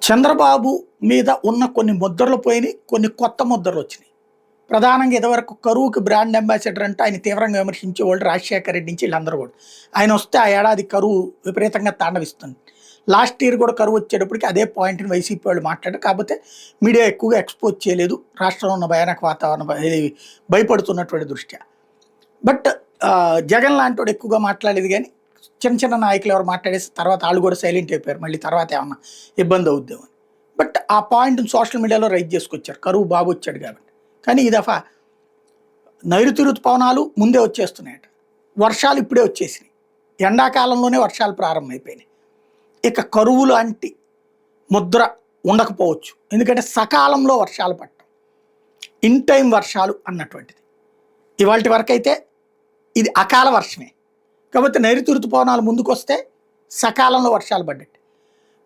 చంద్రబాబు మీద ఉన్న కొన్ని ముద్రలు పోయినాయి, కొన్ని కొత్త ముద్రలు వచ్చినాయి. ప్రధానంగా ఇదివరకు కరువుకి బ్రాండ్ అంబాసిడర్ అంటే ఆయన తీవ్రంగా విమర్శించేవాళ్ళు రాజశేఖర రెడ్డి నుంచి వీళ్ళందరూ కూడా. ఆయన వస్తే ఆ ఏడాది కరువు విపరీతంగా తాండవిస్తుంది. లాస్ట్ ఇయర్ కూడా కరువు వచ్చేటప్పటికి అదే పాయింట్ని వైసీపీ వాళ్ళు మాట్లాడారు. కాకపోతే మీడియా ఎక్కువగా ఎక్స్పోజ్ చేయలేదు, రాష్ట్రంలో ఉన్న భయానక వాతావరణం భయపడుతున్నటువంటి దృష్ట్యా. బట్ జగన్ లాంటి వాడు ఎక్కువగా మాట్లాడలేదు, కానీ చిన్న చిన్న నాయకులు ఎవరు మాట్లాడేసి తర్వాత వాళ్ళు కూడా సైలెంట్ అయిపోయారు. మళ్ళీ తర్వాత ఏమన్నా ఇబ్బంది అవుద్దామని. బట్ ఆ పాయింట్ని సోషల్ మీడియాలో రైజ్ చేసుకొచ్చారు, కరువు బాబు వచ్చాడు కాబట్టి. కానీ ఈ దఫా నైరుతి ఋతుపవనాలు ముందే వచ్చేస్తున్నాయట, వర్షాలు ఇప్పుడే వచ్చేసినాయి, ఎండాకాలంలోనే వర్షాలు ప్రారంభమైపోయినాయి. ఇక కరువు లాంటి ముద్ర ఉండకపోవచ్చు, ఎందుకంటే సకాలంలో వర్షాలు పడటం, ఇన్ టైం వర్షాలు అన్నటువంటిది. ఇవాళ వరకు అయితే ఇది అకాల వర్షమే కాబట్టి నైరుతి ఋతుపవనాలు ముందుకు వస్తే సకాలంలో వర్షాలు పడ్డట్టు.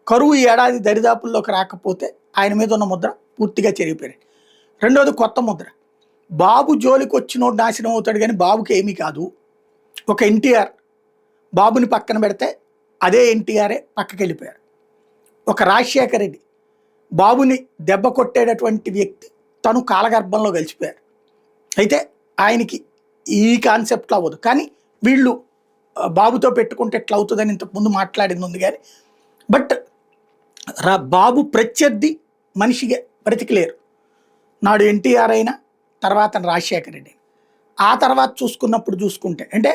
కరువు ఈ ఏడాది దరిదాపుల్లోకి రాకపోతే ఆయన మీద ఉన్న ముద్ర పూర్తిగా చెరిగిపోయాయి. రెండోది కొత్త ముద్ర, బాబు జోలికి వచ్చినోడు నాశనం అవుతాడు, కానీ బాబుకి ఏమీ కాదు. ఒక ఎన్టీఆర్ బాబుని పక్కన పెడితే అదే ఎన్టీఆరే పక్కకి వెళ్ళిపోయారు. ఒక రాజశేఖర రెడ్డి బాబుని దెబ్బ కొట్టేటటువంటి వ్యక్తి, తను కాలగర్భంలో కలిసిపోయారు. అయితే ఆయనకి ఈ కాన్సెప్ట్లో అవ్వదు, కానీ వీళ్ళు బాబుతో పెట్టుకుంటే ఎట్లా అవుతుందని ఇంతకుముందు మాట్లాడింది ఉంది. కానీ బట్ బాబు ప్రత్యర్థి మనిషిగా బ్రతికిలేరు. నాడు ఎన్టీఆర్ అయినా, తర్వాత రాజశేఖర రెడ్డి, ఆ తర్వాత చూసుకుంటే అంటే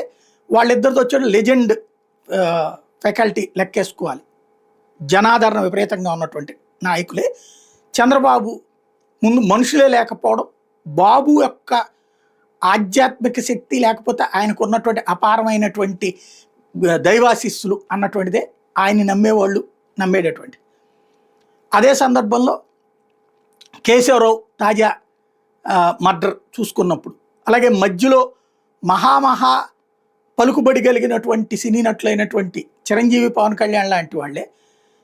వాళ్ళిద్దరితో వచ్చాడు లెజెండ్ ఫ్యాకల్టీ లెక్కేసుకోవాలి. జనాదరణ విపరీతంగా ఉన్నటువంటి నాయకులే. చంద్రబాబు ముందు మనుషులే లేకపోవడం, బాబు యొక్క ఆధ్యాత్మిక శక్తి లేకపోతే ఆయనకు ఉన్నటువంటి అపారమైనటువంటి దైవాశిస్సులు అన్నటువంటిదే ఆయన్ని నమ్మేవాళ్ళు నమ్మేటటువంటి. అదే సందర్భంలో కేశవరావు తాజా మర్డర్ చూసుకున్నప్పుడు, అలాగే మధ్యలో మహా పలుకుబడి కలిగినటువంటి సినీ నటులైనటువంటి చిరంజీవి, పవన్ కళ్యాణ్ లాంటి వాళ్ళే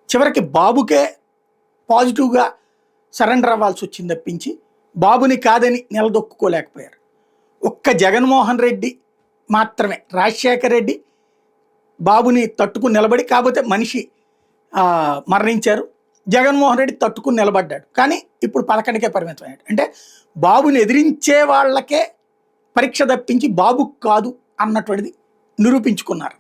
చివరికి బాబుకే పాజిటివ్గా సరెండర్ అవ్వాల్సి వచ్చింది తప్పించి బాబుని కాదని నిలదొక్కుకోలేకపోయారు. ఒక్క జగన్మోహన్ రెడ్డి మాత్రమే, రాజశేఖర రెడ్డి బాబుని తట్టుకుని నిలబడి, కాకపోతే మనిషి మరణించారు, జగన్మోహన్ రెడ్డి తట్టుకుని నిలబడ్డాడు. కానీ ఇప్పుడు 11కే పరిమితం అయ్యాడు. అంటే బాబుని ఎదిరించే వాళ్ళకే పరీక్ష తప్పించి బాబుకు కాదు అన్నటువంటిది నిరూపించుకున్నారు.